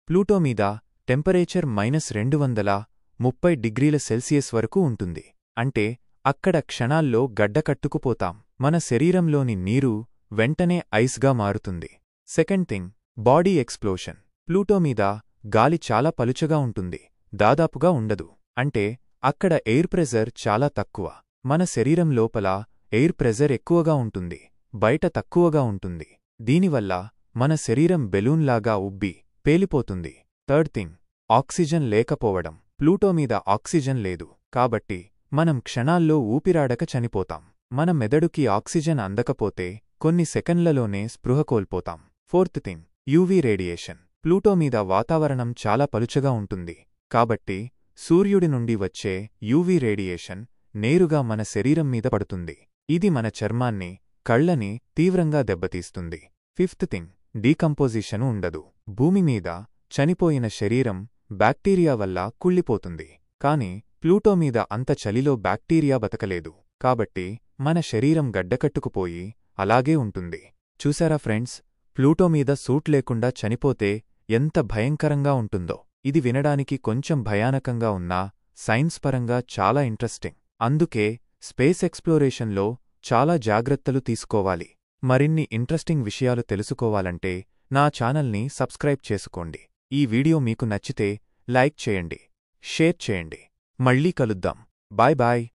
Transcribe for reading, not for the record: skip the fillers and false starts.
Pluto మీద temperature -230°C వరకు ఉంటుంది. అంటే అక్కడ క్షణాల్లో గడ్డకట్టుకుపోతాం. మన శరీరంలోని నీరు వెంటనే ఐస్గా మారుతుంది. Second thing, body explosion. Pluto మీద గాలి చాలా పలుచగా ఉంటుంది, దాదాపుగా ఉండదు. అంటే అక్కడ ఎయిర్ ప్రెజర్ చాలా తక్కువ. మన శరీరం లోపల ఎయిర్ ప్రెజర్ ఎక్కువగా ఉంటుంది, బయట తక్కువగా ఉంటుంది. దీనివల్ల మన శరీరం బెలూన్లాగా ఉబ్బి పేలిపోతుంది. థర్డ్ థింగ్, ఆక్సిజన్ లేకపోవడం. ప్లూటో మీద ఆక్సిజన్ లేదు, కాబట్టి మనం క్షణాల్లో ఊపిరాడక చనిపోతాం. మన మెదడుకి ఆక్సిజన్ అందకపోతే కొన్ని సెకన్లలోనే స్పృహ కోల్పోతాం. Fourth thing, UV radiation. Pluto మీద వాతావరణం చాలా పలుచగా ఉంటుంది, కాబట్టి సూర్యుడి నుండి వచ్చే యూవీ రేడియేషన్ నేరుగా మన శరీరం మీద పడుతుంది. ఇది మన చర్మాన్ని, కళ్లని తీవ్రంగా దెబ్బతీస్తుంది. ఫిఫ్త్ థింగ్, డీకంపోజిషను ఉండదు. భూమి మీద చనిపోయిన శరీరం బ్యాక్టీరియా వల్ల కుళ్ళిపోతుంది. కాని ప్లూటో మీద అంత చలిలో బ్యాక్టీరియా బతకలేదు, కాబట్టి మన శరీరం గడ్డకట్టుకుపోయి అలాగే ఉంటుంది. చూసారా ఫ్రెండ్స్, ప్లూటో మీద సూట్ లేకుండా చనిపోతే ఎంత భయంకరంగా ఉంటుందో. ఇది వినడానికి కొంచెం భయానకంగా ఉన్నా సైన్స్ పరంగా చాలా ఇంట్రెస్టింగ్. అందుకే స్పేస్ ఎక్స్ప్లోరేషన్లో చాలా జాగ్రత్తలు తీసుకోవాలి. మరిన్ని ఇంట్రెస్టింగ్ విషయాలు తెలుసుకోవాలంటే నా ఛానల్ని సబ్స్క్రైబ్ చేసుకోండి. ఈ వీడియో మీకు నచ్చితే లైక్ చేయండి, షేర్ చేయండి. మళ్ళీ కలుద్దాం. Bye bye.